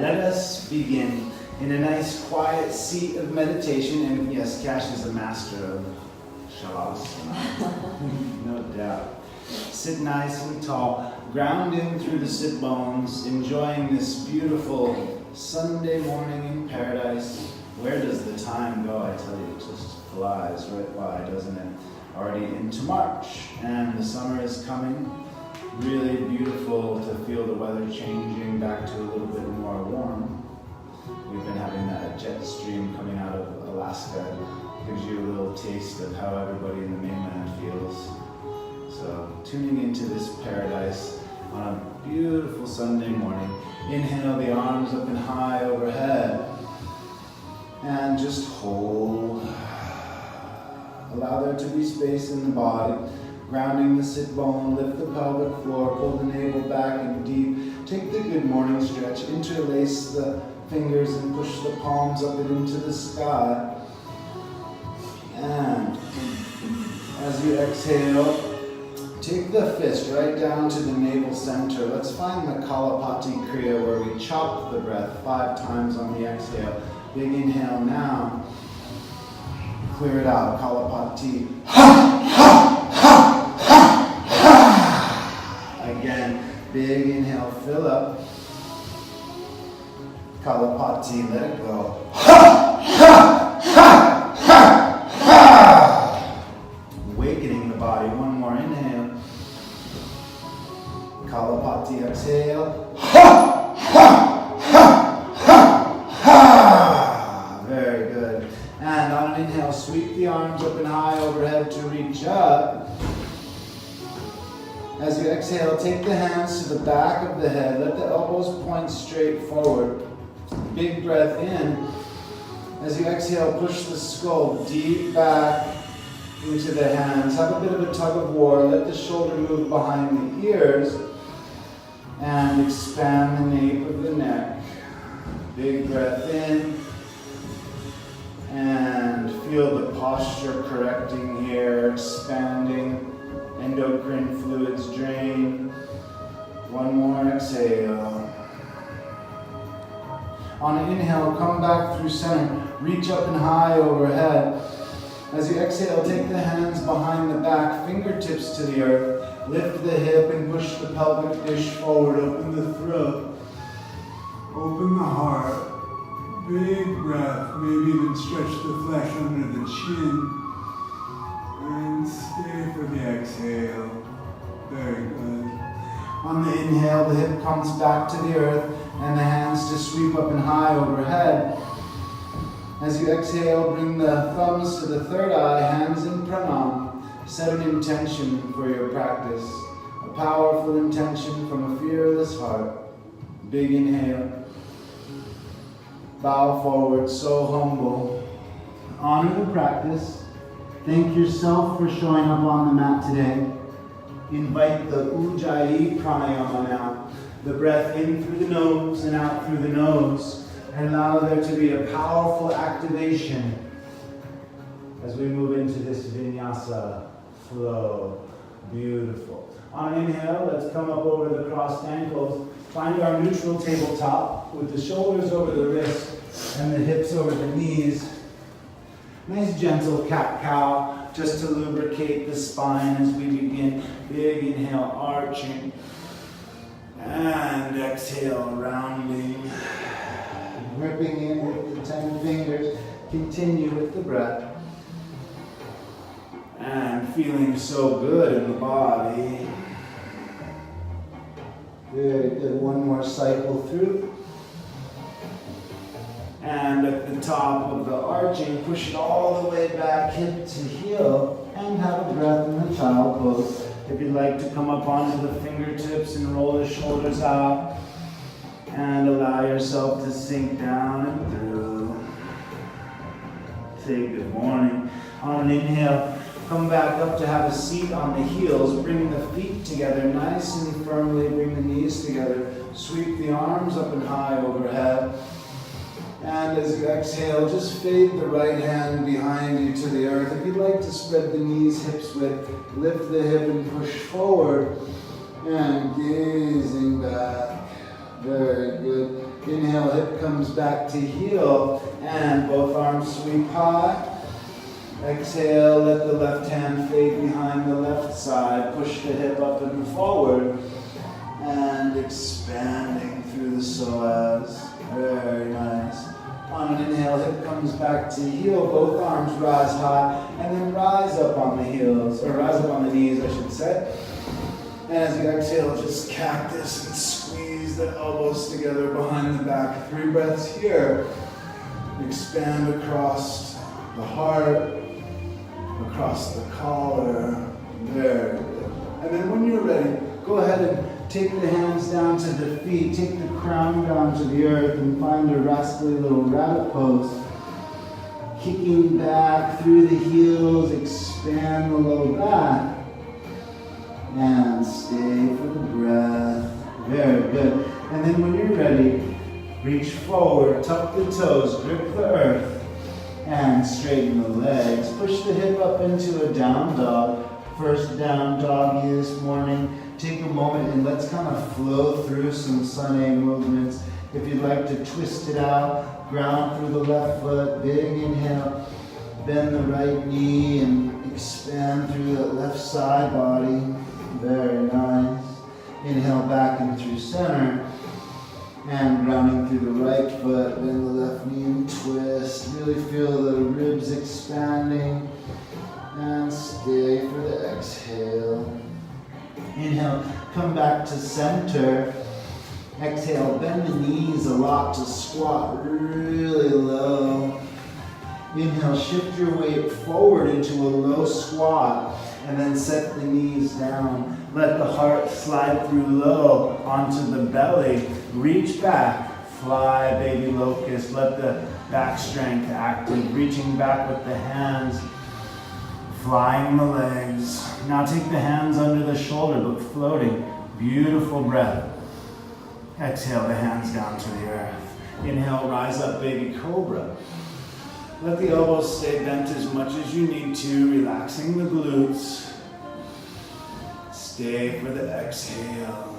Let us begin in a nice quiet seat of meditation. And yes, Cash is a master of Shavasana, no doubt. Sit nice and tall, grounding through the sit bones, enjoying this beautiful Sunday morning in paradise. Where does the time go? I tell you, it just flies right by, doesn't it? Already into March, and the summer is coming. Really beautiful to feel the weather changing back to a little bit more warm. We've been having that jet stream coming out of Alaska. Gives you a little taste of how everybody in the mainland feels. So tuning into this paradise on a beautiful Sunday morning. Inhale the arms up and high overhead. And just hold. Allow there to be space in the body. Grounding the sit bone, lift the pelvic floor, pull the navel back and deep. Take the good morning stretch, interlace the fingers and push the palms up and into the sky. And as you exhale, take the fist right down to the navel center. Let's find the Kalapati Kriya where we chop the breath 5 times on the exhale. Big inhale now. Clear it out. Kalapati. Ha, ha, ha. Again, big inhale, fill up. Kalapati, let it go. Ha, ha, ha, ha, ha. Awakening the body, one more inhale. Kalapati, exhale. Ha, ha, ha, ha, ha. Very good. And on an inhale, sweep the arms up and high overhead to reach up. As you exhale, take the hands to the back of the head. Let the elbows point straight forward. Big breath in. As you exhale, push the skull deep back into the hands. Have a bit of a tug of war. Let the shoulder move behind the ears. And expand the nape of the neck. Big breath in. And feel the posture correcting here, expanding. Endocrine fluids drain. One more exhale. On an inhale, come back through center. Reach up and high overhead. As you exhale, take the hands behind the back, fingertips to the earth. Lift the hip and push the pelvic dish forward. Open the throat. Open the heart. Big breath. Maybe even stretch the flesh under the chin. And stay for the exhale. Very good. On the inhale, the hip comes back to the earth and the hands to sweep up and high overhead. As you exhale, bring the thumbs to the third eye, hands in pranam. Set an intention for your practice. A powerful intention from a fearless heart. Big inhale. Bow forward, so humble. Honor the practice. Thank yourself for showing up on the mat today. Invite the Ujjayi pranayama now. The breath in through the nose and out through the nose. And allow there to be a powerful activation as we move into this Vinyasa flow. Beautiful. On inhale, let's come up over the crossed ankles. Find our neutral tabletop with the shoulders over the wrists and the hips over the knees. Nice gentle cat-cow, just to lubricate the spine as we begin. Big inhale, arching. And exhale, rounding. Gripping in with the 10 fingers. Continue with the breath. And feeling so good in the body. Very good. One more cycle through. And at the top of the arching, push it all the way back, hip to heel, and have a breath in the child pose. If you'd like to come up onto the fingertips and roll the shoulders out, and allow yourself to sink down and through. Say good morning. On an inhale, come back up to have a seat on the heels. Bring the feet together nice and firmly. Bring the knees together. Sweep the arms up and high overhead. And as you exhale, just fade the right hand behind you to the earth. If you'd like to spread the knees hips width, lift the hip and push forward. And gazing back. Very good. Inhale, hip comes back to heel, and both arms sweep high. Exhale, let the left hand fade behind the left side. Push the hip up and forward. And expanding through the psoas. Very nice. On an inhale, hip comes back to heel. Both arms rise high. And then rise up on the heels, or rise up on the knees, I should say. And as you exhale, just cactus and squeeze the elbows together behind the back. 3 breaths here. Expand across the heart, across the collar. Very good. And then when you're ready, go ahead and take the hands down to the feet. Take the crown down to the earth and find a rascally little rabbit pose. Kicking back through the heels, expand the low back. And stay for the breath. Very good. And then when you're ready, reach forward, tuck the toes, grip the earth, and straighten the legs. Push the hip up into a down dog. First down doggy this morning. Take a moment and let's kind of flow through some sun A movements. If you'd like to twist it out, ground through the left foot, big inhale. Bend the right knee and expand through the left side body. Very nice. Inhale back and through center. And grounding through the right foot, bend the left knee and twist. Really feel the ribs expanding. And stay for the exhale. Inhale, come back to center. Exhale, bend the knees a lot to squat really low. Inhale, shift your weight forward into a low squat. And then set the knees down. Let the heart slide through low onto the belly. Reach back. Fly, baby locust. Let the back strength active. Reaching back with the hands. Flying the legs. Now take the hands under the shoulder, but floating. Beautiful breath. Exhale the hands down to the earth. Inhale, rise up, baby cobra. Let the elbows stay bent as much as you need to, relaxing the glutes. Stay for the exhale.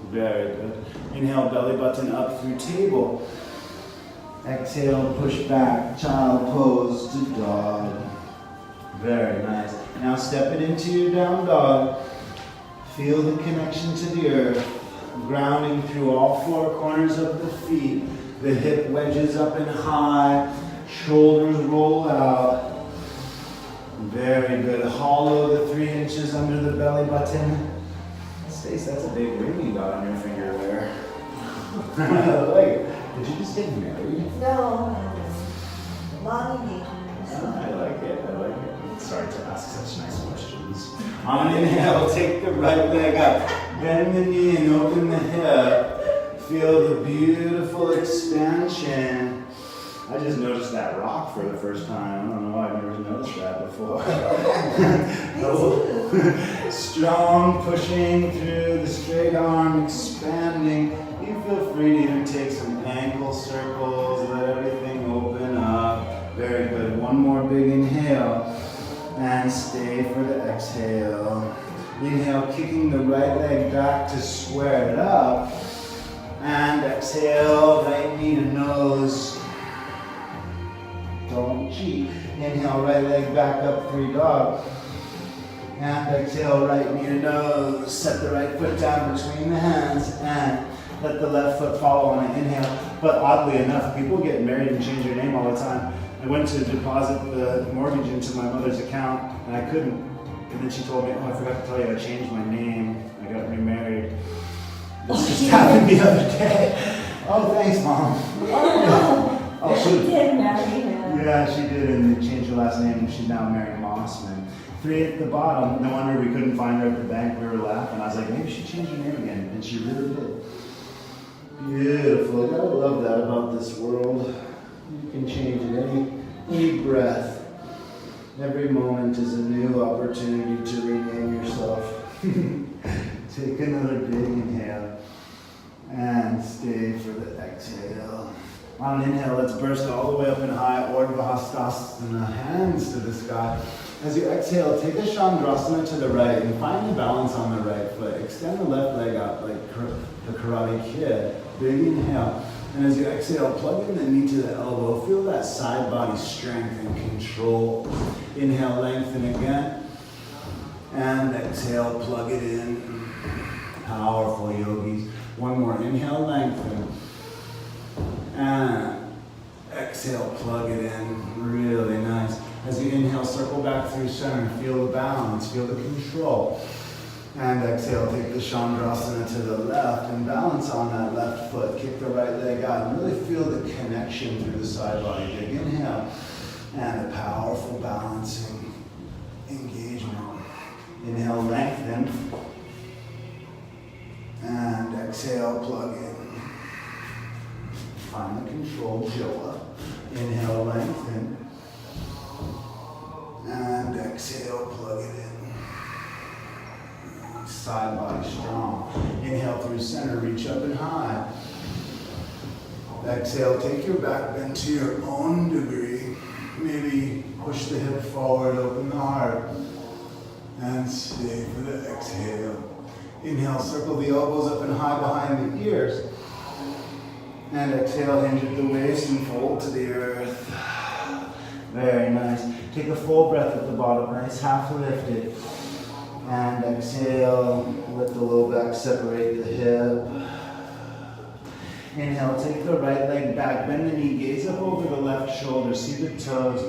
Very good. Inhale, belly button up through table. Exhale, push back, child pose to dog. Very nice. Now step it into your down dog. Feel the connection to the earth. Grounding through all 4 corners of the feet. The hip wedges up and high. Shoulders roll out. Very good. Hollow the 3 inches under the belly button. Stace, that's a big ring you got on your finger there. I like it. Did you just get married? No. Long engagement. I like it. I like it. Sorry to ask such nice questions. On an inhale, take the right leg up. Bend the knee and open the hip. Feel the beautiful expansion. I just noticed that rock for the first time. I don't know why I've never noticed that before. Strong, pushing through the straight arm, expanding. You feel free to even take some ankle circles, let everything open up. Very good. One more big inhale. And stay for the exhale. Inhale, kicking the right leg back to square it up. And exhale, right knee to nose. Don't cheat. Inhale, right leg back up, 3 dog. And exhale, right knee to nose. Set the right foot down between the hands and let the left foot follow on an inhale. But oddly enough, people get married and change their name all the time. I went to deposit the mortgage into my mother's account and I couldn't. And then she told me, oh, I forgot to tell you, I changed my name. I got remarried. This just happened the other day. Oh, thanks, Mom. Oh, she did marry him. Yeah, she did, and they changed her last name, and she's now Mary Mossman. 3 at the bottom. No wonder we couldn't find her at the bank. We were laughing. I was like, maybe she changed her name again, and she really did. Beautiful. I gotta love that about this world. You can change it any breath. Every moment is a new opportunity to rename yourself. Take another big inhale and stay for the exhale. On an inhale, let's burst all the way up and high, Urdhva Hastasana, hands to the sky. As you exhale, take a Chandrasana to the right and find the balance on the right foot. Extend the left leg out like the Karate Kid. Big inhale. And as you exhale, plug in the knee to the elbow. Feel that side body strength and control. Inhale, lengthen again. And exhale, plug it in. Powerful, yogis. One more. Inhale, lengthen. And exhale, plug it in. Really nice. As you inhale, circle back through center. Feel the balance, feel the control. And exhale, take the Chandrasana to the left and balance on that left foot. Kick the right leg out and really feel the connection through the side body. Big inhale. And a powerful balancing engagement. Inhale, lengthen. And exhale, plug in. Find the control, Joah. Inhale, lengthen. And exhale, plug it in. Side body strong. Inhale through center, reach up and high. Exhale, take your back bend to your own degree. Maybe push the hip forward, open the heart. And stay for the exhale. Inhale, circle the elbows up and high behind the ears. And exhale, hinge at the waist and fold to the earth. Very nice. Take a full breath at the bottom, nice, half lifted. And exhale, let the low back separate the hip. Inhale, take the right leg back, bend the knee, gaze up over the left shoulder, see the toes.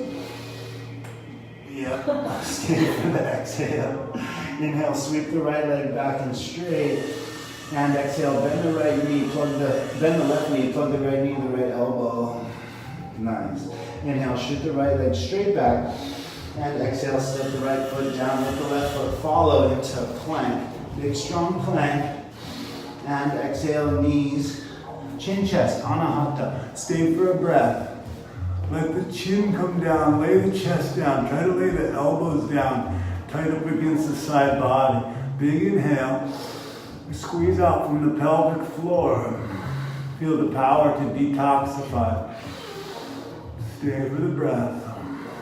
Yep, stay for the exhale. Inhale, sweep the right leg back and straight. And exhale, bend the right knee, bend the left knee, plug the right knee to the right elbow. Nice. Inhale, shoot the right leg straight back. And exhale, step the right foot down, let the left foot follow into plank. Big strong plank. And exhale, knees, chin chest, anahata. Stay for a breath. Let the chin come down, lay the chest down. Try to lay the elbows down, tight up against the side body. Big inhale. Squeeze out from the pelvic floor. Feel the power to detoxify. Stay for the breath.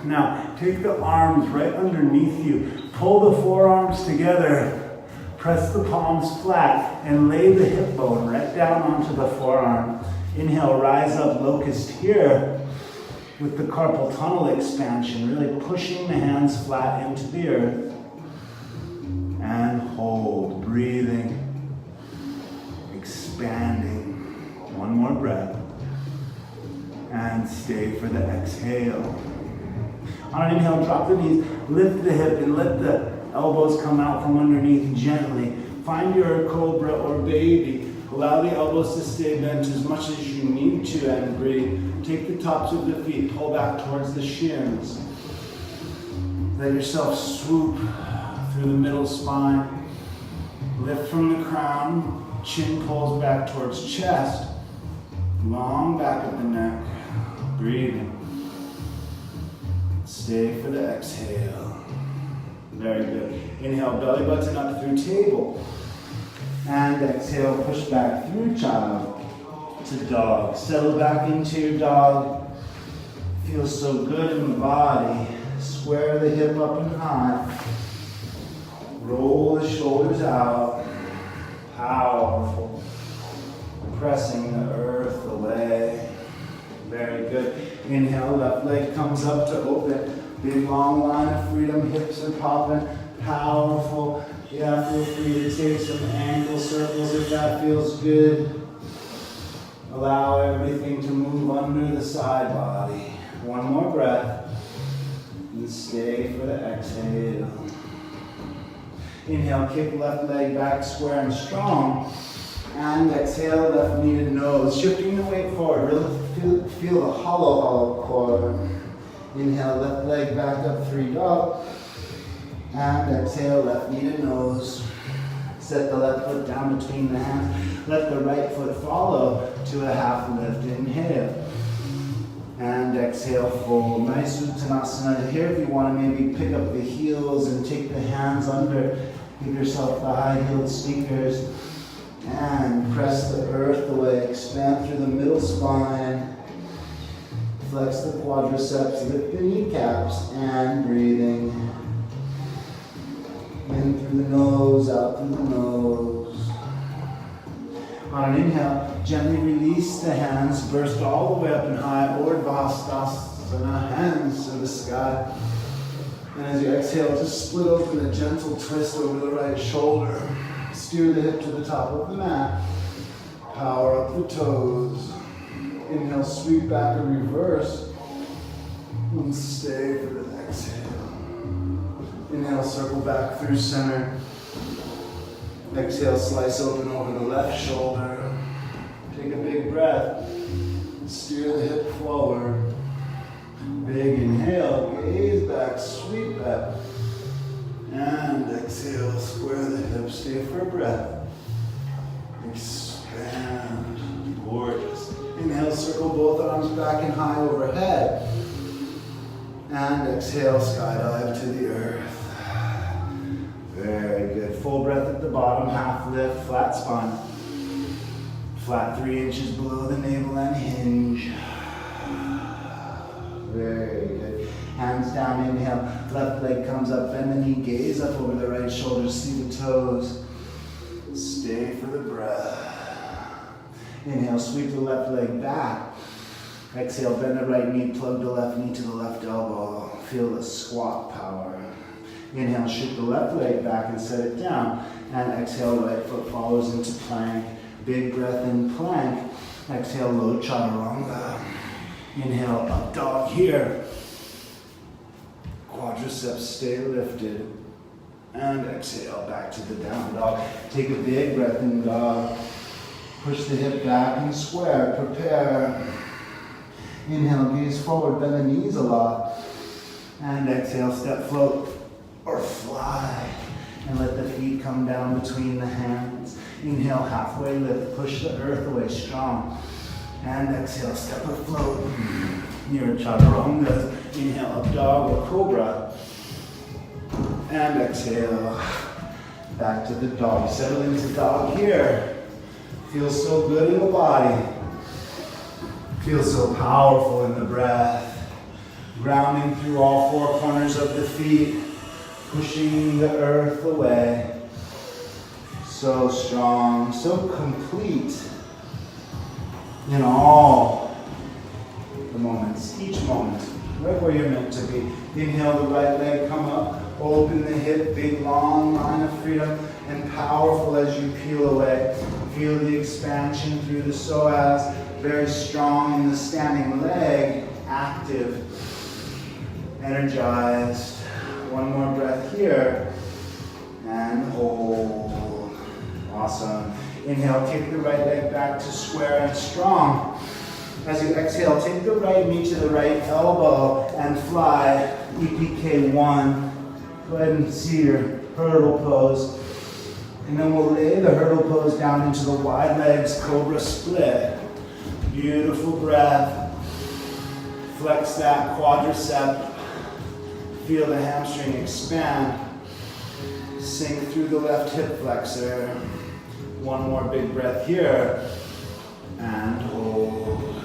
Now, take the arms right underneath you. Pull the forearms together. Press the palms flat and lay the hip bone right down onto the forearm. Inhale, rise up, locust here with the carpal tunnel expansion, really pushing the hands flat into the earth. And hold, breathing, expanding. One more breath. And stay for the exhale. On an inhale, drop the knees, lift the hip, and let the elbows come out from underneath gently. Find your cobra or baby. Allow the elbows to stay bent as much as you need to and breathe. Take the tops of the feet, pull back towards the shins. Let yourself swoop through the middle spine. Lift from the crown, chin pulls back towards chest. Long back of the neck. Breathing. Stay for the exhale. Very good. Inhale, belly button up through table. And exhale, push back through child to dog. Settle back into your dog. Feels so good in the body. Square the hip up and high. Roll the shoulders out. Powerful. Pressing the earth away. Very good. Inhale, left leg comes up to open. Big long line of freedom, hips are popping. Powerful. Yeah, feel free to take some ankle circles if that feels good. Allow everything to move under the side body. One more breath. And stay for the exhale. Inhale, kick left leg back square and strong. And exhale, left knee to nose. Shifting the weight forward. Really feel the hollow core. Inhale, left leg back up, 3 dog. And exhale, left knee to nose. Set the left foot down between the hands. Let the right foot follow to a half lift. Inhale. And exhale, fold. Nice Uttanasana. Here, if you want to maybe pick up the heels and take the hands under. Give yourself the high-heeled sneakers. And press the earth away. Expand through the middle spine. Flex the quadriceps, lift the kneecaps, and breathing. In through the nose, out through the nose. On an inhale, gently release the hands, burst all the way up and high, Urdhva Hastasana, hands to the sky. And as you exhale, just split open a gentle twist over the right shoulder. Steer the hip to the top of the mat. Power up the toes. Inhale, sweep back and reverse. And stay for the exhale. Inhale, circle back through center. Exhale, slice open over the left shoulder. Take a big breath. Steer the hip forward. Big inhale, gaze back, sweep back. And exhale, square the hips, stay for a breath. Expand, gorgeous. Inhale, circle both arms back and high overhead. And exhale, skydive to the earth. Very good. Full breath at the bottom, half lift, flat spine. Flat 3 inches below the navel and hinge. Very good. Hands down, inhale. Left leg comes up, bend the knee, gaze up over the right shoulder, see the toes. Stay for the breath. Inhale, sweep the left leg back. Exhale, bend the right knee, plug the left knee to the left elbow. Feel the squat power. Inhale, shoot the left leg back and set it down. And exhale, right foot follows into plank. Big breath in plank. Exhale, low chaturanga. Inhale, up dog here. Quadriceps stay lifted. And exhale, back to the down dog. Take a big breath in dog. Push the hip back and square. Prepare. Inhale, gaze forward, bend the knees a lot. And exhale, step float or fly. And let the feet come down between the hands. Inhale, halfway lift, push the earth away strong. And exhale, step or float. Near chaturanga. Inhale, up dog or cobra. And exhale, back to the dog. Settle into dog here. Feels so good in the body. Feels so powerful in the breath. Grounding through all 4 corners of the feet. Pushing the earth away. So strong, so complete in all the moments, each moment, right where you're meant to be. Inhale, the right leg come up, open the hip, big long line of freedom, and powerful as you peel away. Feel the expansion through the psoas, very strong in the standing leg, active, energized. One more breath here, and hold. Awesome. Inhale, take the right leg back to square and strong. As you exhale, take the right knee to the right elbow and fly. EPK 1. Go ahead and see your hurdle pose. And then we'll lay the hurdle pose down into the wide legs, cobra split. Beautiful breath. Flex that quadricep. Feel the hamstring expand. Sink through the left hip flexor. One more big breath here. And hold.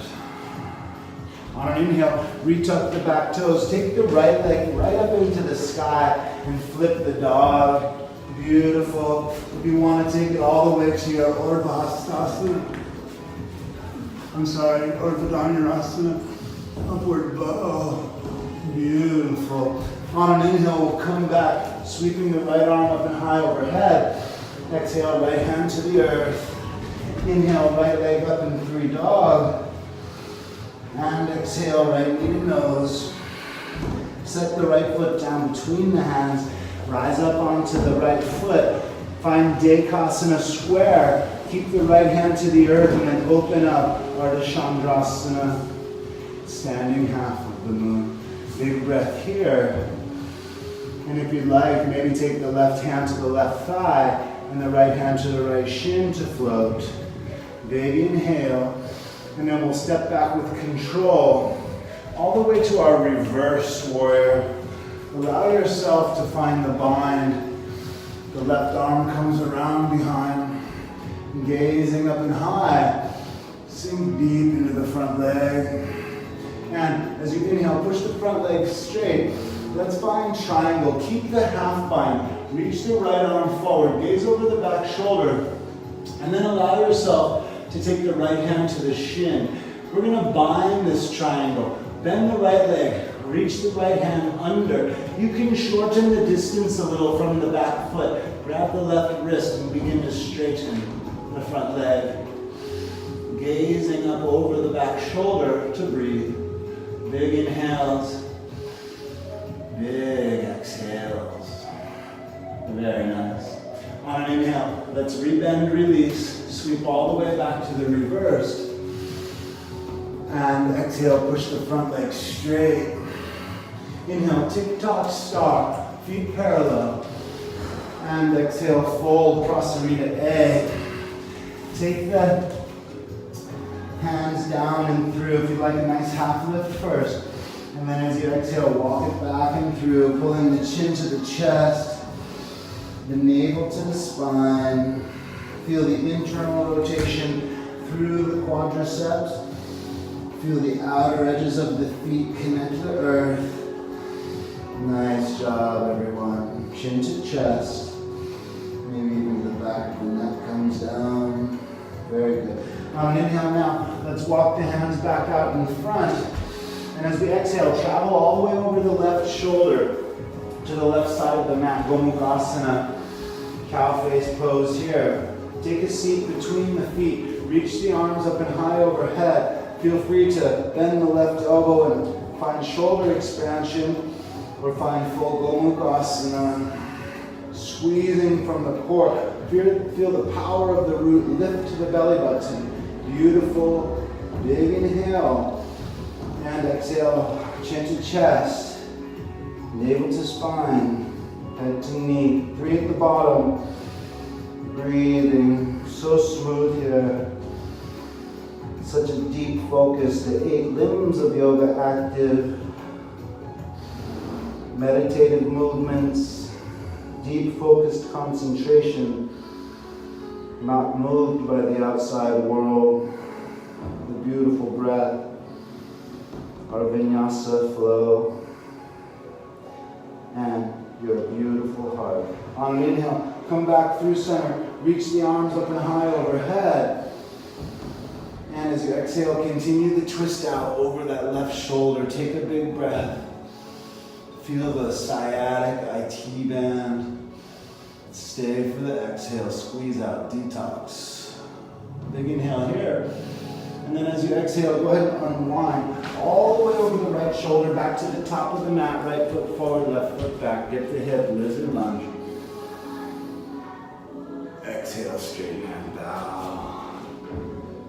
On an inhale, retuck the back toes. Take the right leg right up into the sky and flip the dog. Beautiful. If you want to take it all the way to your Urdhva Hastasana. Urdhva Dhanurasana. Upward bow. Beautiful. On an inhale, we'll come back, sweeping the right arm up and high overhead. Exhale, right hand to the earth. Inhale, right leg up in 3 dog. And exhale, right knee to nose. Set the right foot down between the hands. Rise up onto the right foot. Find Dekasana square. Keep the right hand to the earth and then open up. Ardha Chandrasana. Standing half of the moon. Big breath here. And if you'd like, maybe take the left hand to the left thigh and the right hand to the right shin to float. Big inhale. And then we'll step back with control all the way to our reverse warrior. Allow yourself to find the bind. The left arm comes around behind, gazing up and high. Sink deep into the front leg. And as you inhale, push the front leg straight. Let's find triangle. Keep the half bind. Reach the right arm forward. Gaze over the back shoulder. And then allow yourself to take the right hand to the shin. We're going to bind this triangle. Bend the right leg. Reach the right hand under. You can shorten the distance a little from the back foot. Grab the left wrist and begin to straighten the front leg. Gazing up over the back shoulder to breathe. Big inhales. Big exhales. Very nice. On an inhale, let's rebend, release. Sweep all the way back to the reversed. And exhale, push the front leg straight. Inhale, tick-tock star, feet parallel. And exhale, fold, prasarita A. Take the hands down and through. If you'd like a nice half lift first. And then as you exhale, walk it back and through, pulling the chin to the chest, the navel to the spine. Feel the internal rotation through the quadriceps. Feel the outer edges of the feet connect to the earth. Nice job, everyone. Chin to chest. Maybe even the back of the neck comes down. Very good. On an inhale now, let's walk the hands back out in front. And as we exhale, travel all the way over the left shoulder to the left side of the mat. Gomukhasana, cow face pose here. Take a seat between the feet. Reach the arms up and high overhead. Feel free to bend the left elbow and find shoulder expansion or find full Gomukhasana. Squeezing from the core. Feel the power of the root lift to the belly button. Beautiful. Big inhale. And exhale, chin to chest. Navel to spine. Head to knee. 3 at the bottom. Breathing. So smooth here. Such a deep focus. The 8 limbs of yoga active. Meditative movements. Deep focused concentration. Not moved by the outside world. The beautiful breath. Our Vinyasa flow. And your beautiful heart. On an inhale, come back through center. Reach the arms up and high overhead. And as you exhale, continue the twist out over that left shoulder. Take a big breath. Feel the sciatic IT band. Stay for the exhale. Squeeze out. Detox. Big inhale here. And then as you exhale, go ahead and unwind. All the way over the right shoulder, back to the top of the mat. Right foot forward, left foot back. Get the hip, lizard lunge. Exhale, straighten and bow.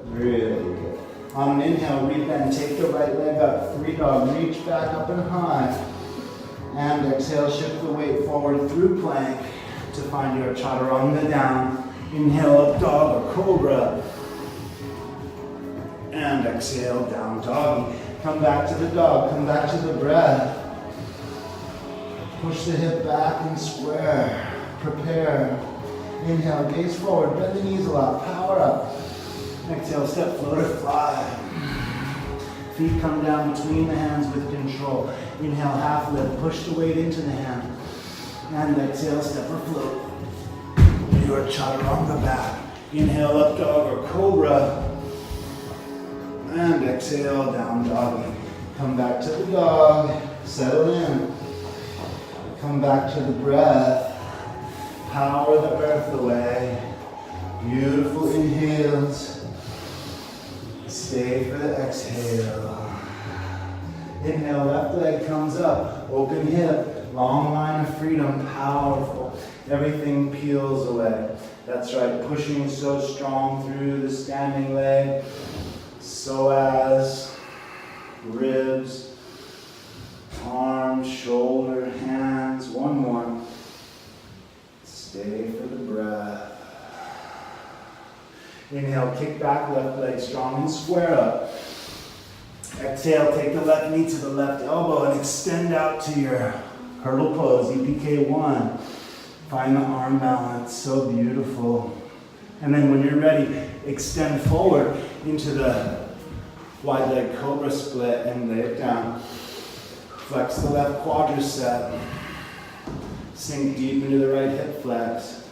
Really good. On an inhale, rebend. Take the right leg up. 3 dog. Reach back up and high. And exhale, shift the weight forward through plank to find your chaturanga down. Inhale, up dog or cobra. And exhale, down doggy. Come back to the dog, come back to the breath. Push the hip back and square. Prepare. Inhale, gaze forward, bend the knees a lot, power up. Exhale, step floater, fly. Feet come down between the hands with control. Inhale, half lift, push the weight into the hand. And exhale, step or float. Your chaturanga back. Inhale, up dog or cobra. And exhale, down doggy. Come back to the dog, settle in. Come back to the breath. Power the earth away. Beautiful inhales. Stay for the exhale. Inhale, left leg comes up. Open hip, long line of freedom, powerful. Everything peels away. That's right, pushing so strong through the standing leg. Psoas, ribs, arms, shoulder, hands. One more. Stay for the breath. Inhale, kick back, left leg strong and square up. Exhale, take the left knee to the left elbow and extend out to your hurdle pose, EPK1. Find the arm balance, so beautiful. And then when you're ready, extend forward into the Wide leg cobra split and lay it down. Flex the left quadricep. Sink deep into the right hip flex.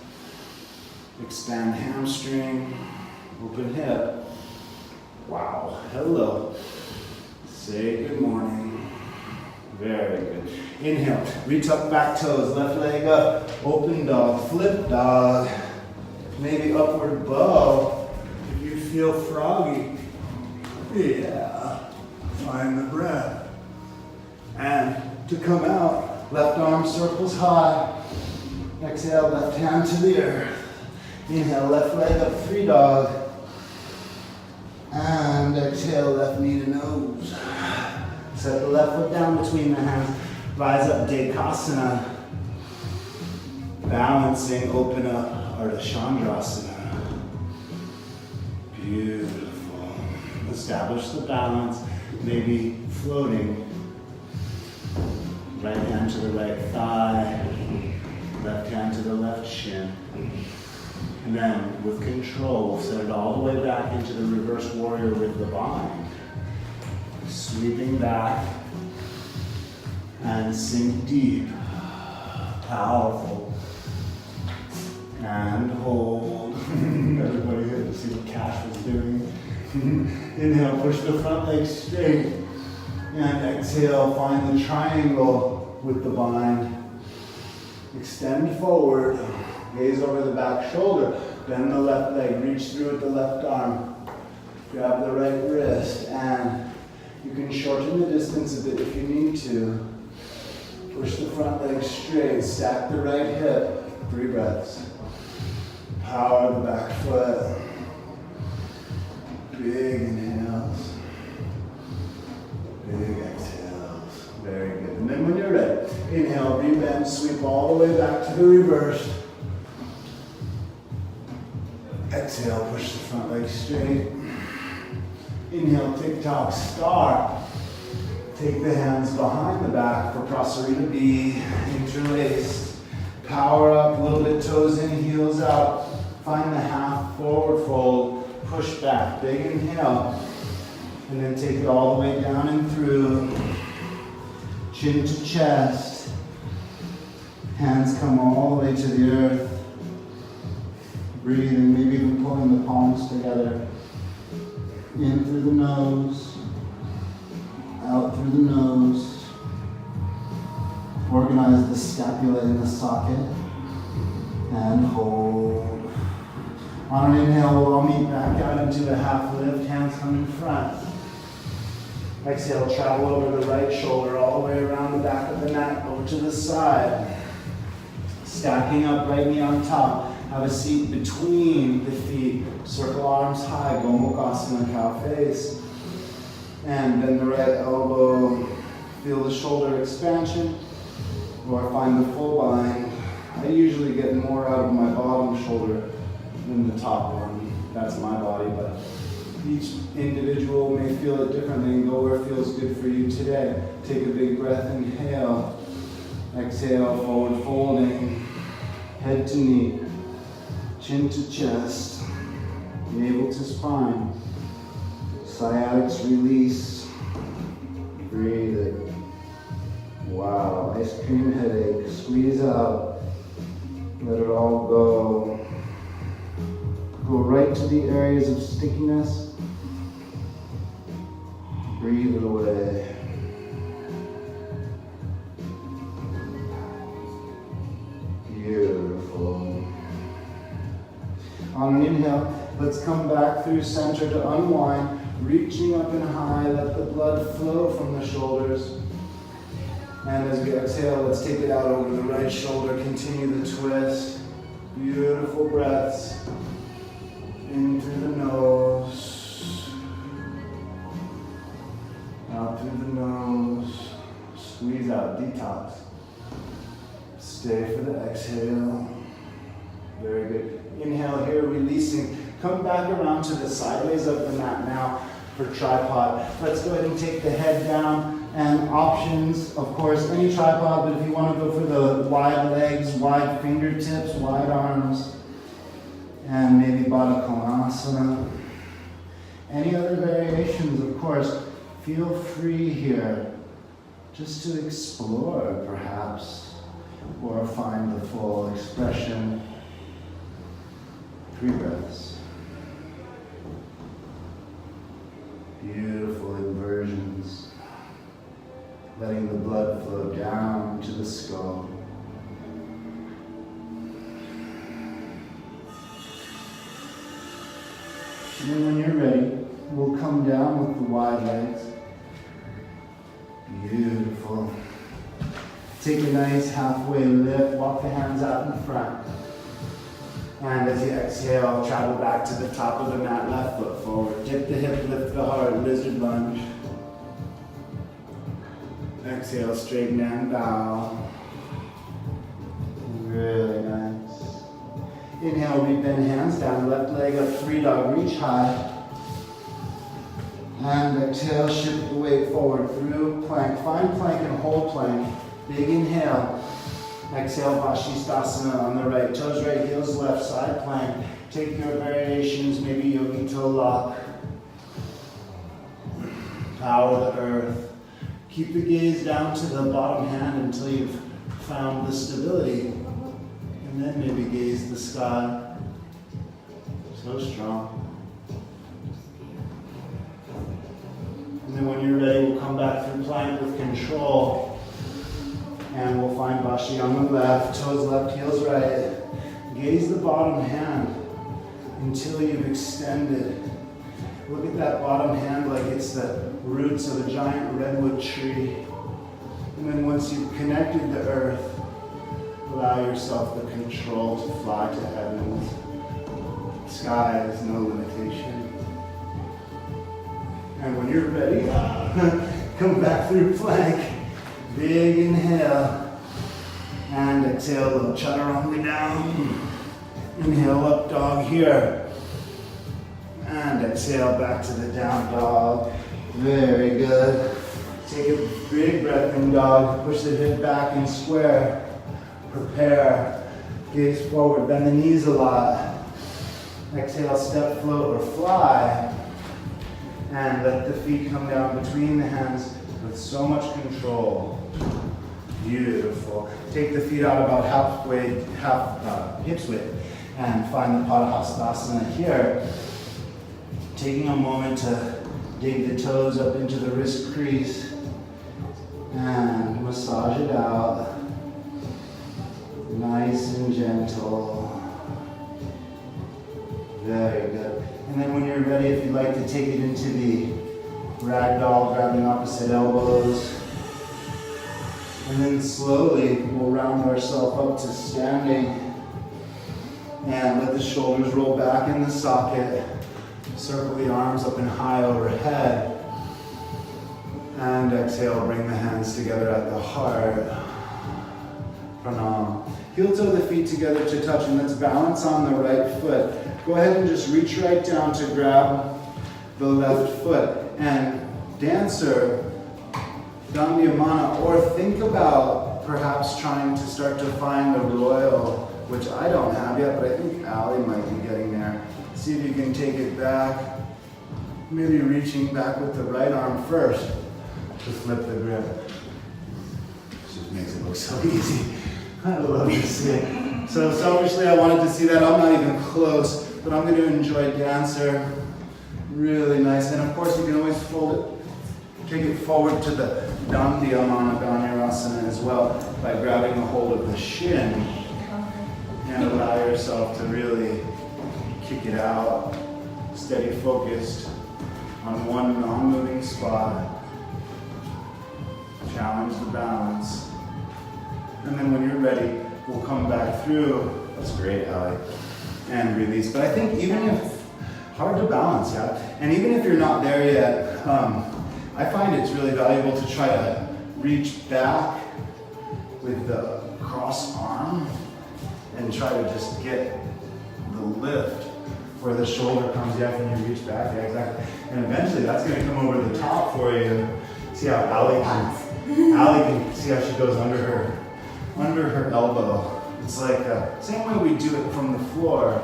Expand hamstring. Open hip. Wow. Hello. Say good morning. Very good. Inhale. Retuck back toes. Left leg up. Open dog. Flip dog. Maybe upward bow. If you feel froggy. Yeah. Find the breath. And to come out, left arm circles high. Exhale, left hand to the earth. Inhale, left leg up, three dog. And exhale, left knee to nose. Set the left foot down between the hands. Rise up, Dekasana. Balancing, open up, Ardha Chandrasana. Beautiful. Establish the balance, maybe floating. Right hand to the right thigh, left hand to the left shin. And then, with control, we'll set it all the way back into the reverse warrior with the bind. Sweeping back and sink deep. Powerful. And hold. Everybody here to see what Cash was doing. Inhale, push the front leg straight. And exhale, find the triangle with the bind. Extend forward. Gaze over the back shoulder. Bend the left leg. Reach through with the left arm. Grab the right wrist. And you can shorten the distance a bit if you need to. Push the front leg straight. Stack the right hip. 3 breaths. Power the back foot. Big inhales. Big exhales. Very good. And then when you're ready, inhale, rebend, sweep all the way back to the reverse. Exhale, push the front leg straight. Inhale, tick-tock, star. Take the hands behind the back for Prasarita B. Interlaced. Power up, a little bit toes in, heels out. Find the half forward fold. Push back, big inhale. And then take it all the way down and through. Chin to chest. Hands come all the way to the earth. Breathing, maybe even pulling the palms together. In through the nose. Out through the nose. Organize the scapula in the socket. And hold. On an inhale, we'll all meet back out into the half lift, hands come in front. Exhale, travel over the right shoulder, all the way around the back of the neck, over to the side. Stacking up, right knee on top. Have a seat between the feet. Circle arms high, Gomukhasana, cow face. And bend the right elbow. Feel the shoulder expansion, or find the full bind. I usually get more out of my bottom shoulder than the top one. That's my body, but each individual may feel it differently and go where it feels good for you today. Take a big breath, inhale. Exhale, forward folding. Head to knee. Chin to chest. Navel to spine. Sciatics release. Breathe it. Wow, ice cream headache. Squeeze out. Let it all go. Go right to the areas of stickiness. Breathe it away. Beautiful. On an inhale, let's come back through center to unwind. Reaching up and high, let the blood flow from the shoulders. And as we exhale, let's take it out over the right shoulder. Continue the twist. Beautiful breaths. In through the nose. Out through the nose. Squeeze out, detox. Stay for the exhale. Very good. Inhale here, releasing. Come back around to the sideways of the mat now for tripod. Let's go ahead and take the head down. And options, of course, any tripod, but if you want to go for the wide legs, wide fingertips, wide arms, and maybe Baddha Konasana. Any other variations, of course. course, feel free here just to explore perhaps, or find the full expression. 3 breaths. Beautiful inversions. Letting the blood flow down to the skull. And then when you're ready, we'll come down with the wide legs. Beautiful. Take a nice halfway lift, walk the hands out in front. And as you exhale, travel back to the top of the mat, left foot forward. Dip the hip, lift the heart, lizard lunge. Exhale, straighten and bow. Really nice. Inhale, we bend hands down, left leg up, 3 dog, reach high. And exhale, shift the weight forward through plank. Find plank and hold plank. Big inhale. Exhale, Vashisthasana on the right. Toes right, heels left, side plank. Take your variations, maybe yogi toe lock. Power the earth. Keep the gaze down to the bottom hand until you've found the stability. And then maybe gaze the sky. So strong. And then when you're ready, we'll come back through plank with control. And we'll find Vashi on the left, toes left, heels right. Gaze the bottom hand until you've extended. Look at that bottom hand like it's the roots of a giant redwood tree. And then once you've connected the earth, allow yourself the control to fly to heavens. Sky is no limitation. And when you're ready, come back through plank. Big inhale. And exhale, little chaturanga down. Inhale, up dog here. And exhale, back to the down dog. Very good. Take a big breath in dog. Push the hip back and square. Prepare. Gaze forward. Bend the knees a lot. Exhale, step, float, or fly. And let the feet come down between the hands with so much control. Beautiful. Take the feet out about halfway, hips width. And find the Padahastasana here. Taking a moment to dig the toes up into the wrist crease. And massage it out. Nice and gentle. Very good. And then when you're ready, if you'd like to take it into the ragdoll, grabbing opposite elbows. And then slowly we'll round ourselves up to standing. And let the shoulders roll back in the socket. Circle the arms up and high overhead. And exhale, bring the hands together at the heart. Pranam. Heel toe the feet together to touch, and let's balance on the right foot. Go ahead and just reach right down to grab the left foot. And dancer, Dandyamana, or think about perhaps trying to start to find the royal, which I don't have yet, but I think Ali might be getting there. See if you can take it back. Maybe reaching back with the right arm first to flip the grip. This just makes it look so easy. I love to see it. So selfishly, I wanted to see that. I'm not even close, but I'm going to enjoy dancer. Really nice. And of course, you can always fold it, take it forward to the Dandyamana Dhanurasana as well by grabbing a hold of the shin and allow yourself to really kick it out. Steady, focused on one non-moving spot. Challenge the balance. And then when you're ready, we'll come back through. That's great, Ali. And release. But I think even if, hard to balance, yeah? And even if you're not there yet, I find it's really valuable to try to reach back with the cross arm and try to just get the lift where the shoulder comes down when you reach back. Yeah, exactly. And eventually that's going to come over the top for you. See how Ali can see how she goes under her elbow. It's like same way we do it from the floor.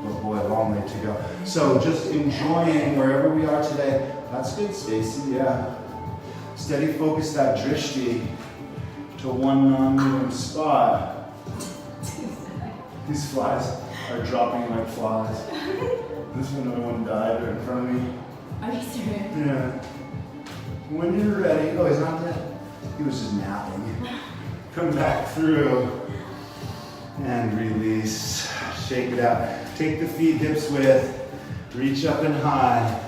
Oh boy, a long way to go. So just enjoying wherever we are today, That's good, Stacy, yeah. Steady focus that drishti to one non-moving spot. These flies are dropping like flies. This one, another one died right in front of me. Are you serious? Yeah. When you're ready, oh, he's not dead. He was just napping. Come back through and release. Shake it out. Take the feet hips width. Reach up and high.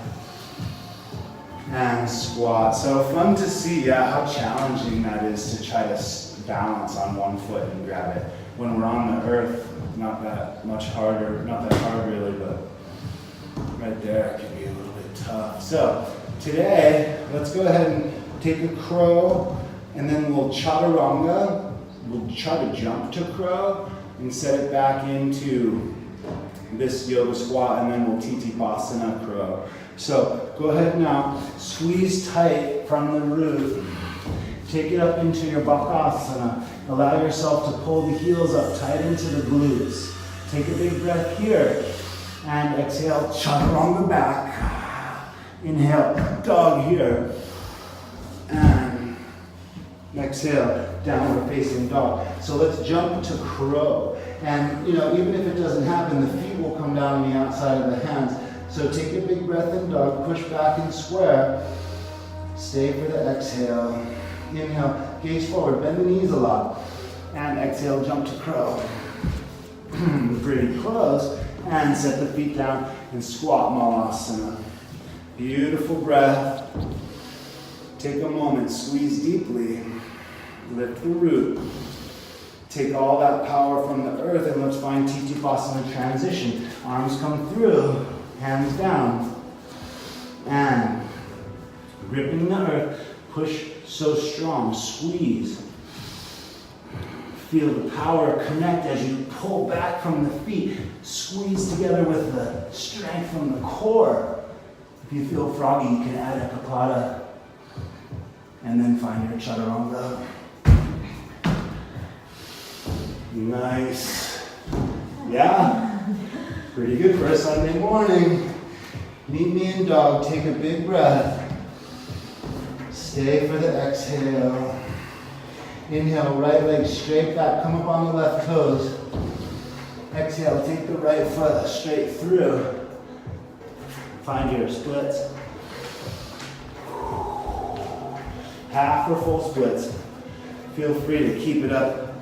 And squat. So fun to see, yeah, how challenging that is to try to balance on one foot and grab it. When we're on the earth, not that much harder, not that hard really, but right there it can be a little bit tough. So today, let's go ahead and take a crow, and then we'll chaturanga. We'll try to jump to crow and set it back into this yoga squat, and then we'll titipasana crow. So go ahead now, squeeze tight from the root. Take it up into your bakasana. Allow yourself to pull the heels up tight into the glutes. Take a big breath here. And exhale, chaturanga back. Inhale, dog here. And exhale, downward facing dog. So let's jump to crow. And even if it doesn't happen, the feet will come down on the outside of the hands. So take a big breath in dog, push back and square. Stay for the exhale. Inhale, gaze forward, bend the knees a lot. And exhale, jump to crow. Pretty close. And set the feet down and squat malasana. Beautiful breath. Take a moment, squeeze deeply. Lift the root. Take all that power from the earth, and let's find titipasana transition. Arms come through, hands down. And gripping the earth, push so strong, squeeze. Feel the power connect as you pull back from the feet. Squeeze together with the strength from the core. If you feel froggy, you can add a kapada. And then find your chaturanga. Nice. Yeah? Pretty good for a Sunday morning. Meet me in dog. Take a big breath. Stay for the exhale. Inhale, right leg straight back. Come up on the left toes. Exhale, take the right foot straight through. Find your splits. Half or full splits. Feel free to keep it up.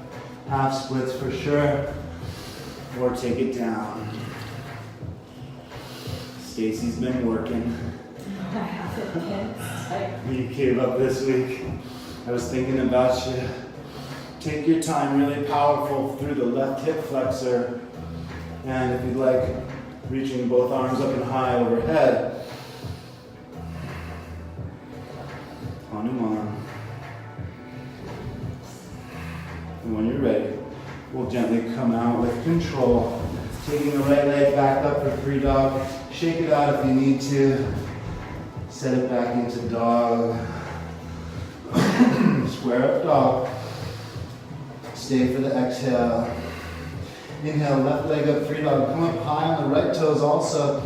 Half splits for sure. Or take it down. Stacy's been working. I haven't. You gave up this week. I was thinking about you. Take your time, really powerful through the left hip flexor. And if you'd like, reaching both arms up and high overhead. Hanuman. And when you're ready, we'll gently come out with control. Taking the right leg back up for free dog. Shake it out if you need to. Set it back into dog. Square up dog. Stay for the exhale. Inhale, left leg up, free dog. Come up high on the right toes also.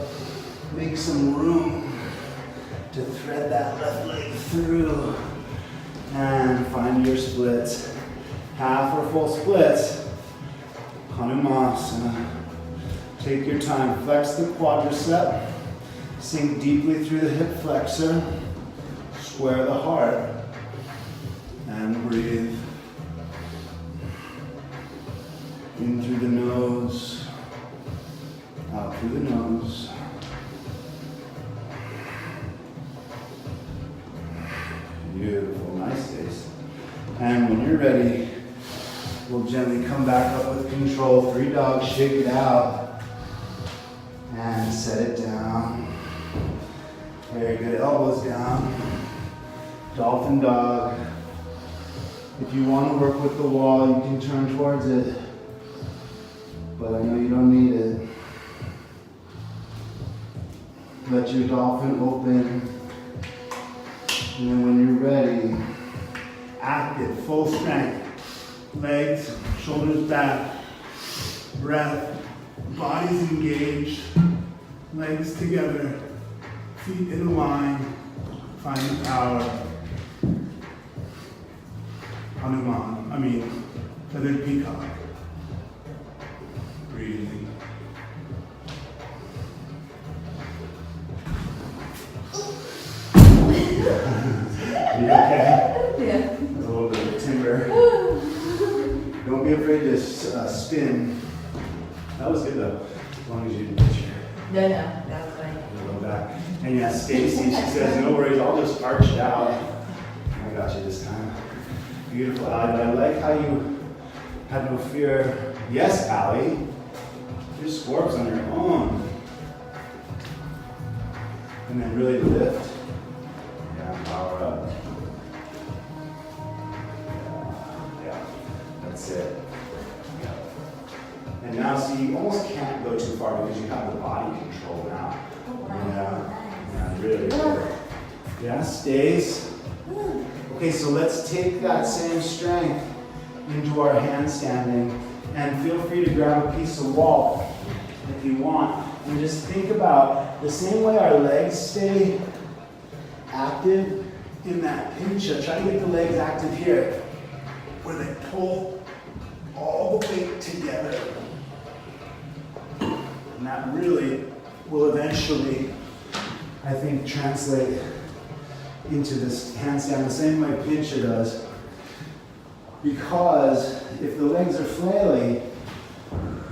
Make some room to thread that left leg through. And find your splits. Half or full splits. Hanumasana. Take your time. Flex the quadricep. Sink deeply through the hip flexor. Square the heart. And breathe. In through the nose. Out through the nose. Beautiful. Nice days. And when you're ready, we'll gently come back up with control. Three dogs, shake it out. And set it down. Very good. Elbows down. Dolphin dog. If you want to work with the wall, you can turn towards it. But I know you don't need it. Let your dolphin open. And then when you're ready, active, full strength. Legs, shoulders back. Breath, body's engaged. Legs together. Feet in a line. find our feathered peacock. Breathing. You okay? Yeah. There's a little bit of timber. Don't be afraid to spin. That was good though, as long as you didn't hit your No, that was fine. go back. And yeah, Stacy, she says, no worries, I'll just arch it out. I got you this time. Beautiful, Allie, but I like how you had no fear. Yes, Allie, you're scorps on your own. And then really lift. Yeah, power up. Yeah, that's it. Yeah. And now, see, you almost can't go too far because you have the body control now. Yeah, really good. Yeah, stays. Okay, so let's take that same strength into our handstanding, and feel free to grab a piece of wall if you want, and just think about the same way our legs stay active in that pincha. Try to get the legs active here, where they pull all the weight together. And that really will eventually, I think, translate into this handstand the same way pincha does. Because if the legs are flaily,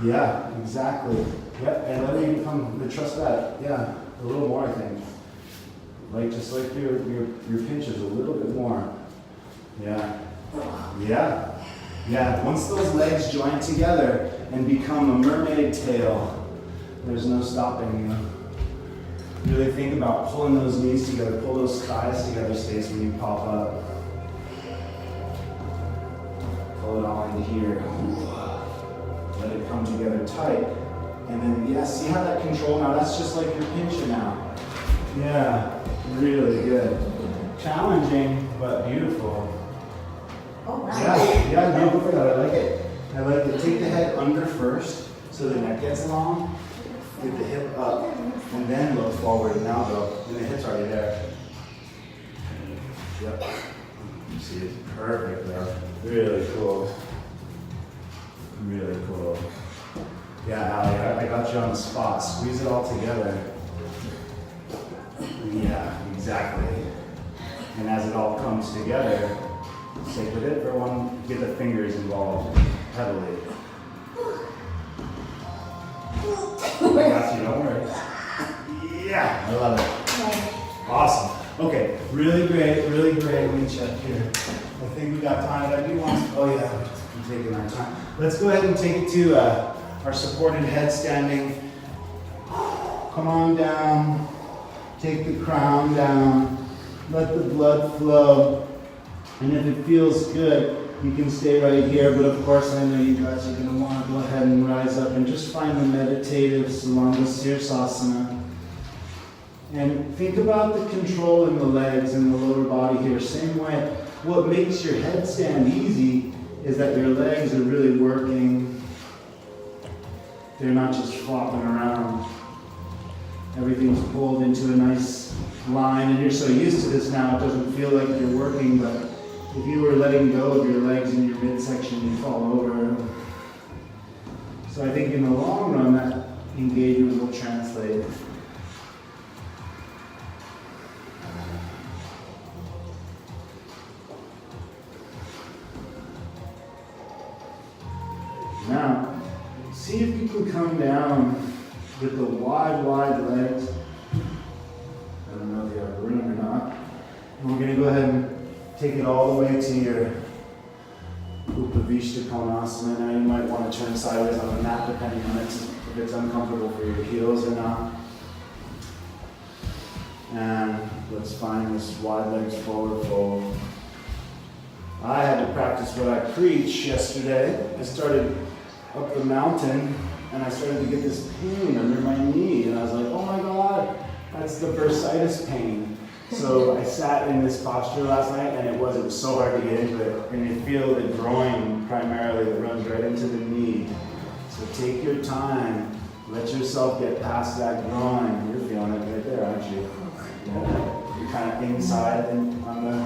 yeah, exactly. Yep, and let me come, trust that. Yeah, a little more, I think. Like, just like your pinches, a little bit more. Yeah. Yeah. Yeah, once those legs join together and become a mermaid tail, there's no stopping you. Really think about pulling those knees together, pull those thighs together, Stace, when you pop up. Pull it all into here. Let it come together tight. And then, yeah, see how that control now? That's just like your pincha now. Yeah, really good. Challenging, but beautiful. Oh, wow. Yeah, no, go for that. I like it. I like it. Take the head under first so the neck gets long. Get the hip up, and then look forward, and now go. And the hip's already there. Yep. You see, it's perfect there. Really cool. Really cool. Yeah, Allie, I got you on the spot. Squeeze it all together. Yeah, exactly. And as it all comes together, stick with it for one, get the fingers involved heavily. I got you, don't worry. Yeah, I love it. Awesome. Okay, really great, let me check here. I think we got time, but I do want to, oh yeah, we're taking our time. Let's go ahead and take it to our supported head standing. Come on down, take the crown down, let the blood flow, and if it feels good, you can stay right here, but of course I know you guys are going to want to go ahead and rise up and just find the meditative Salanga Sirsasana. And think about the control in the legs and the lower body here. Same way, what makes your headstand easy is that your legs are really working. They're not just flopping around. Everything's pulled into a nice line, and you're so used to this now, it doesn't feel like you're working, but if you were letting go of your legs in your midsection, you'd fall over. So I think in the long run, that engagement will translate. Now, see if you can come down with the wide legs. I don't know if you have room or not. And we're going to go ahead and take it all the way to your Upavishta Konasana. Now you might want to turn sideways on the mat depending on if it's uncomfortable for your heels or not. And let's find this wide legs forward fold. I had to practice what I preach yesterday. I started up the mountain and I started to get this pain under my knee. And I was like, oh my God, that's the bursitis pain. So I sat in this posture last night and it was so hard to get into it. And you feel the groin primarily that runs right into the knee. So take your time. Let yourself get past that groin. You're feeling it right there, aren't you? Yeah. kind of inside and on the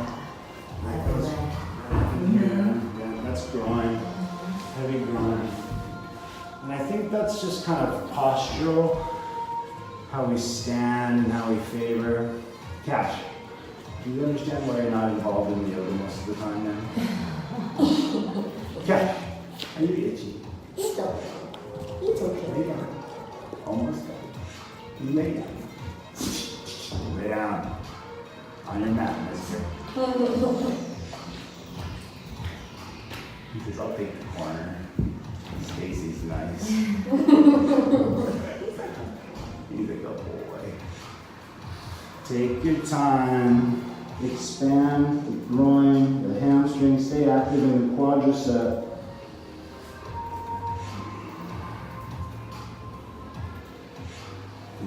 yeah, that's groin, heavy groin. And I think that's just kind of postural, how we stand and how we favor. Cash, do you understand why you're not involved in the yoga most of the time now? Cash, are you itchy? It's okay. It's okay. Lay down. Almost done. You lay down. Lay down. On your mat, mister. He says, I'll take the corner. Stacy's nice. He's a good boy. Take your time. Expand the groin, the hamstring. Stay active in the quadricep.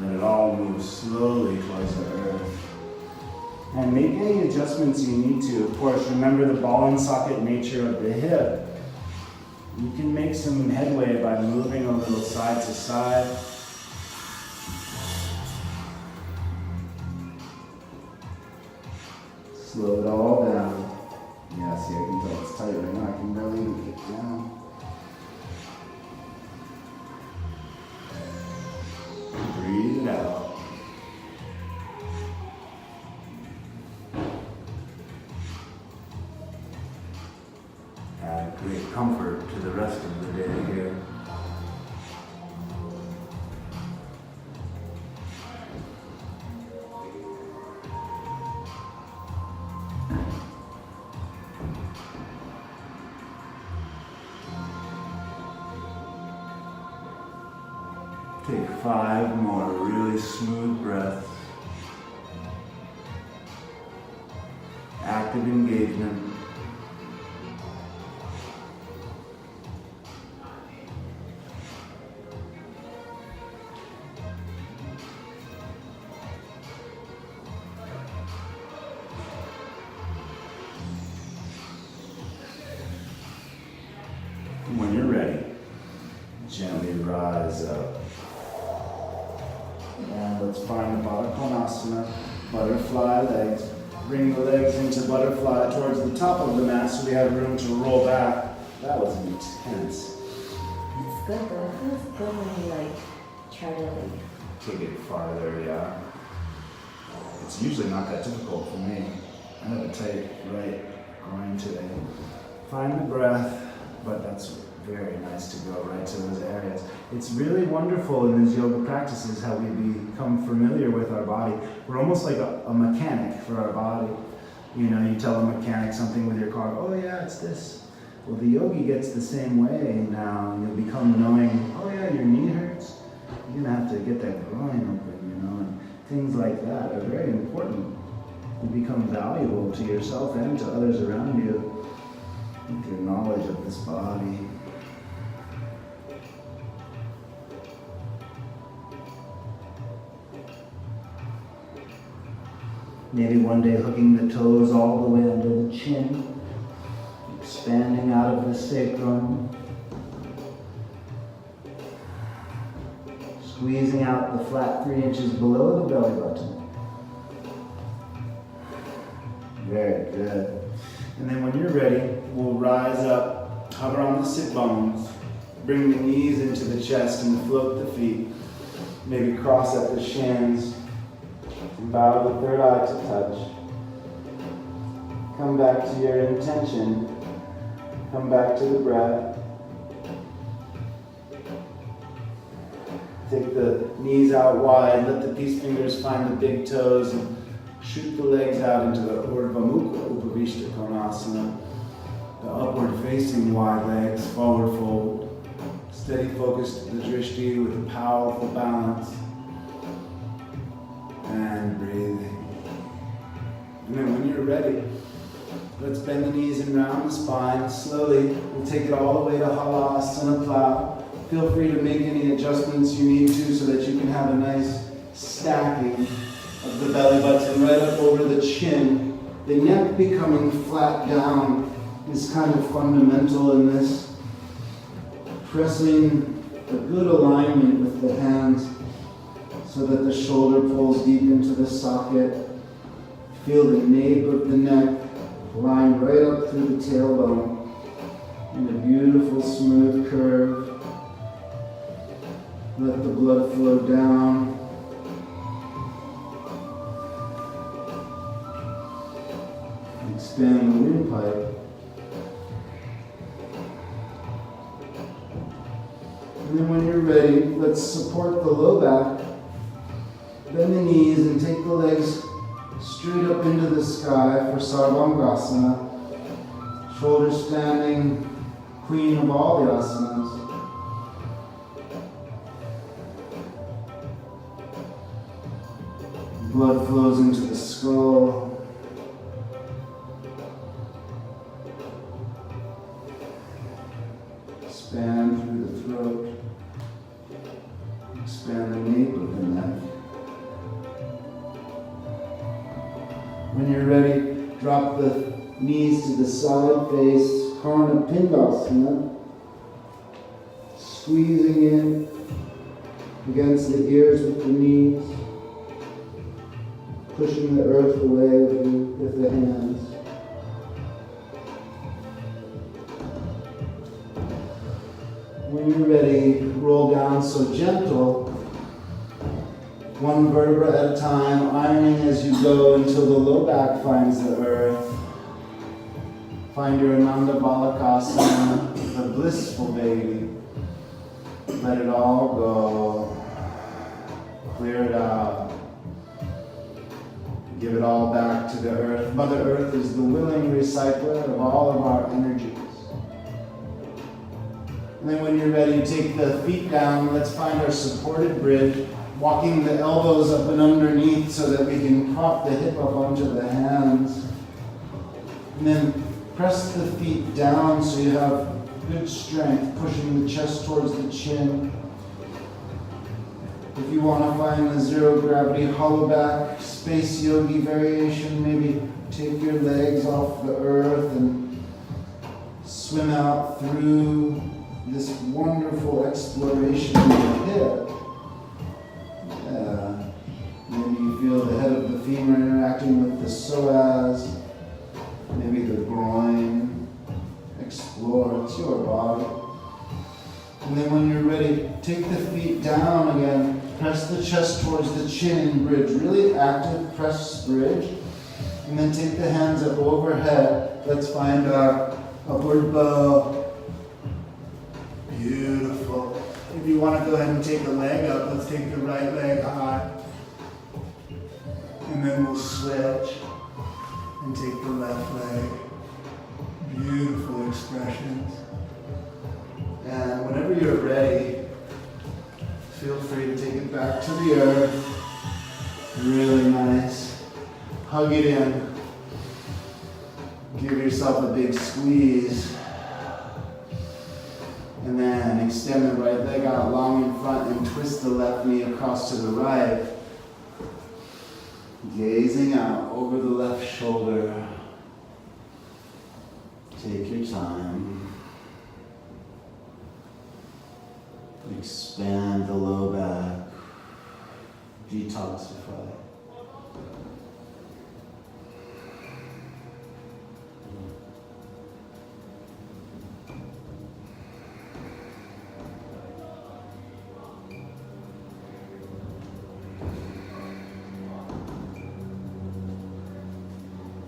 Let it all move slowly towards the earth. And make any adjustments you need to. Of course, remember the ball and socket nature of the hip. You can make some headway by moving a little side to side. Slow it all down. Yeah, see, I can tell it's tight right now. I can barely even get down. Breathe it out. Add great comfort to the rest of the day here. Take 5 more really smooth breaths. Active engagement. And when you're ready, gently rise up. And let's find the Baddha Konasana, butterfly legs. Bring the legs into butterfly towards the top of the mat so we have room to roll back. That was intense. It's good though. It feels good when you like try to like Take it farther, yeah. It's usually not that difficult for me. I have a tight right groin today. Find the breath, but that's very nice to go right to those areas. It's really wonderful in these yoga practices how we become familiar with our body. We're almost like a mechanic for our body. You know, you tell a mechanic something with your car, oh yeah, it's this. Well, the yogi gets the same way now. You'll become knowing, oh yeah, your knee hurts. You're gonna have to get that groin open, you know, and things like that are very important. You become valuable to yourself and to others around you with your knowledge of this body. Maybe one day hooking the toes all the way under the chin, expanding out of the sacrum, squeezing out the flat 3 inches below the belly button. Very good. And then when you're ready, we'll rise up, hover on the sit bones, bring the knees into the chest and float the feet. Maybe cross at the shins. Bow the third eye to touch. Come back to your intention. Come back to the breath. Take the knees out wide. Let the peace fingers find the big toes and shoot the legs out into the Urdhva Mukha Upavishta Konasana. The upward facing wide legs, forward fold. Steady focus to the drishti with a powerful balance. And breathing. And then when you're ready, let's bend the knees and round the spine. Slowly, we'll take it all the way to Halasana Plow. Feel free to make any adjustments you need to so that you can have a nice stacking of the belly button right up over the chin. The neck becoming flat down is kind of fundamental in this. Pressing a good alignment with the hands so that the shoulder pulls deep into the socket. Feel the nape of the neck line right up through the tailbone in a beautiful smooth curve. Let the blood flow down. Expand the windpipe. And then when you're ready, let's support the low back. Bend the knees and take the legs straight up into the sky for Sarvangasana. Shoulders standing, queen of all the asanas. Blood flows into the skull. Expand through the throat. Expand the nape of the neck. When you're ready, drop the knees to the side, face Karna Pindasana. Squeezing in against the ears with the knees. Pushing the earth away with the hands. When you're ready, roll down so gentle, one vertebra at a time, ironing as you go until the low back finds the earth. Find your Ananda Balakasana, the blissful baby. Let it all go. Clear it out. Give it all back to the earth. Mother Earth is the willing recycler of all of our energies. And then when you're ready, take the feet down. Let's find our supported bridge. Walking the elbows up and underneath so that we can prop the hip up onto the hands. And then press the feet down so you have good strength, pushing the chest towards the chin. If you want to find the zero gravity hollow back space yogi variation, maybe take your legs off the earth and swim out through this wonderful exploration of the hip. Yeah. Maybe you feel the head of the femur interacting with the psoas, maybe the groin. Explore, it's your body. And then when you're ready, take the feet down again. Press the chest towards the chin in bridge. Really active press bridge. And then take the hands up overhead. Let's find our upward bow. Beautiful. If you want to go ahead and take a leg up, let's take the right leg high. And then we'll switch and take the left leg. Beautiful expressions. And whenever you're ready, feel free to take it back to the earth. Really nice. Hug it in. Give yourself a big squeeze. And then extend the right leg out long in front and twist the left knee across to the right. Gazing out over the left shoulder. Take your time. Expand the low back. Detoxify.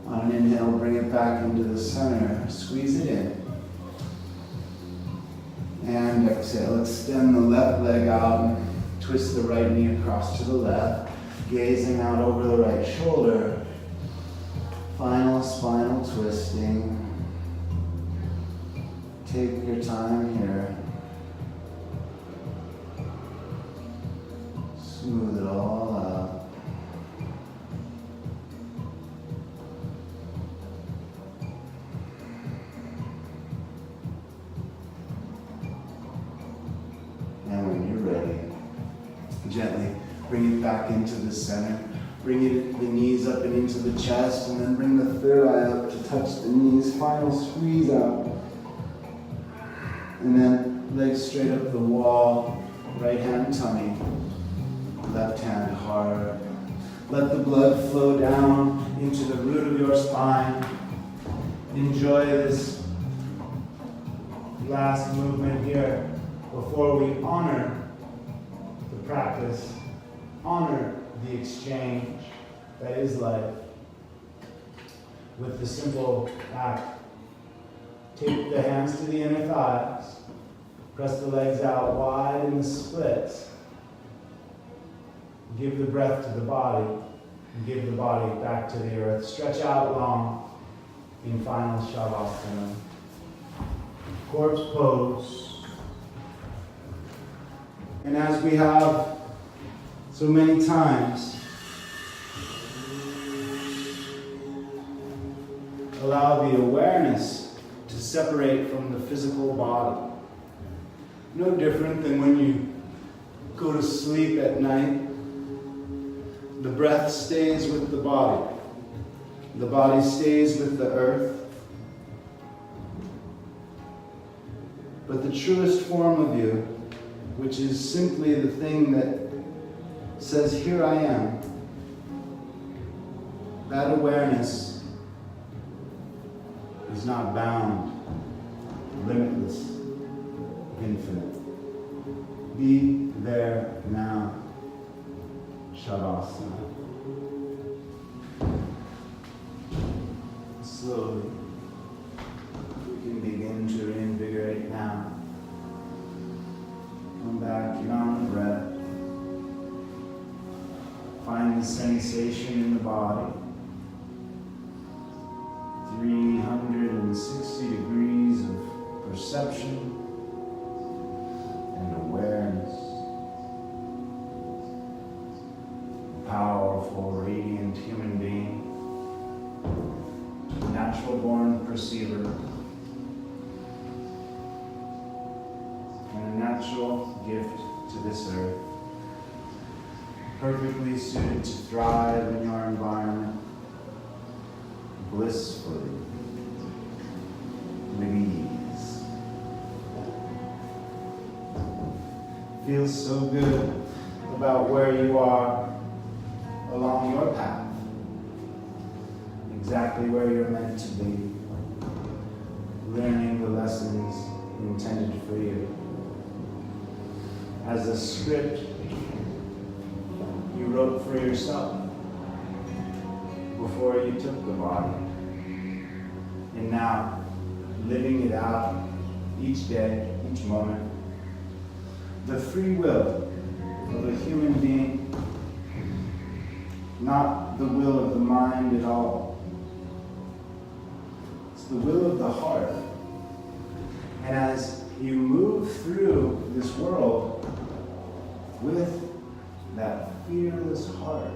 On an inhale, bring it back into the center. Squeeze it in. And exhale, extend the left leg out and twist the right knee across to the left, gazing out over the right shoulder. Final spinal twisting. Take your time here. Smooth it all out. Gently bring it back into the center. Bring the knees up and into the chest, and then bring the third eye up to touch the knees. Final squeeze out. And then legs straight up the wall. Right hand tummy. Left hand hard. Let the blood flow down into the root of your spine. Enjoy this last movement here before we honor the practice, honor the exchange that is life with the simple act. Take the hands to the inner thighs, press the legs out wide in the splits. Give the breath to the body, and give the body back to the earth. Stretch out long in final Shavasana. Corpse pose. And as we have so many times, allow the awareness to separate from the physical body. No different than when you go to sleep at night. The breath stays with the body. The body stays with the earth. But the truest form of you, which is simply the thing that says, here I am, that awareness is not bound, limitless, infinite. Be there now. Shavasana. Slowly, we can begin to reinvigorate now. Come back in on the breath. Find the sensation in the body. 360 degrees of perception and awareness. Powerful, radiant human being, natural born perceiver, and a natural gift to this earth, perfectly suited to thrive in your environment, blissfully, with ease. Feels so good about where you are along your path, exactly where you're meant to be, learning the lessons intended for you. As a script you wrote for yourself before you took the body, and now living it out each day, each moment. The free will of a human being, not the will of the mind at all. It's the will of the heart. And as you move through this world with that fearless heart,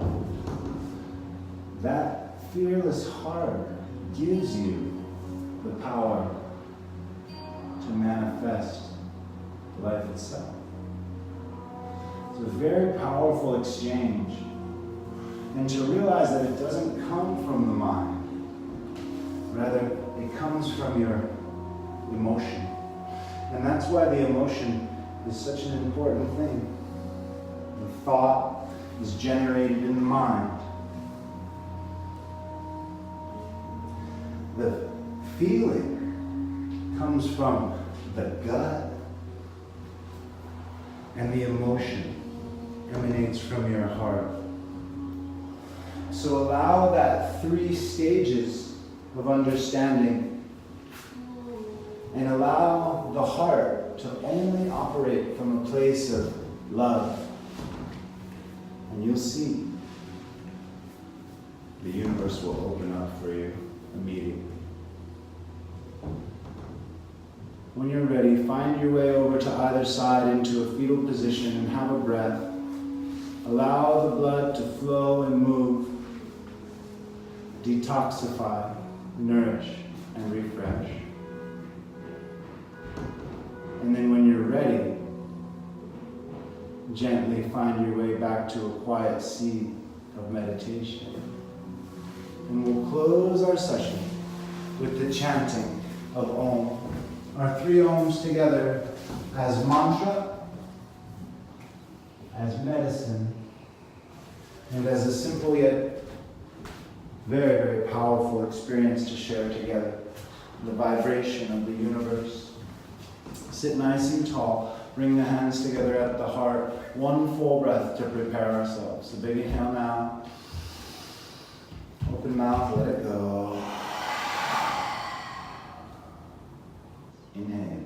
that fearless heart gives you the power to manifest life itself. It's a very powerful exchange. And to realize that it doesn't come from the mind. Rather, it comes from your emotion. And that's why the emotion is such an important thing. The thought is generated in the mind. The feeling comes from the gut. And the emotion emanates from your heart. So allow that 3 stages of understanding and allow the heart to only operate from a place of love. And you'll see the universe will open up for you immediately. When you're ready, find your way over to either side into a fetal position and have a breath. Allow the blood to flow and move. Detoxify, nourish, and refresh. And then when you're ready, gently find your way back to a quiet seat of meditation. And we'll close our session with the chanting of Om. Our 3 Oms together as mantra, as medicine, And as a simple yet very, very powerful experience to share together, the vibration of the universe. Sit nice and tall. Bring the hands together at the heart. One full breath to prepare ourselves. A big inhale now. Open mouth, let it go. Inhale.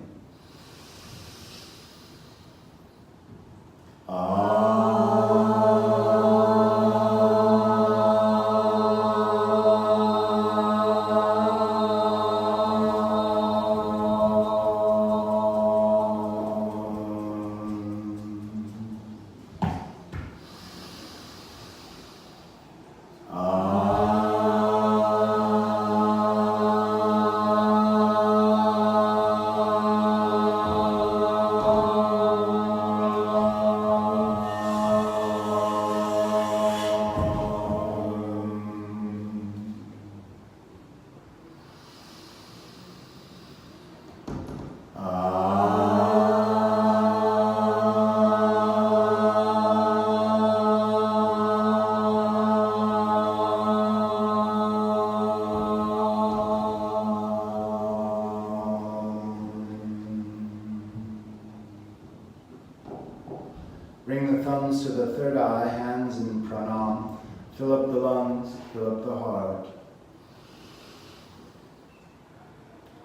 Bring the thumbs to the third eye, hands in pranam. Fill up the lungs, fill up the heart.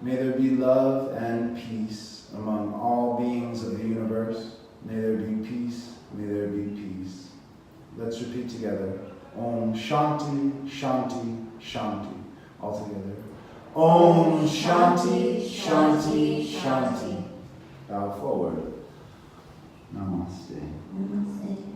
May there be love and peace among all beings of the universe. May there be peace, may there be peace. Let's repeat together. Om Shanti, Shanti, Shanti. All together. Om Shanti, Shanti, Shanti. Bow forward. Namaste. Namaste.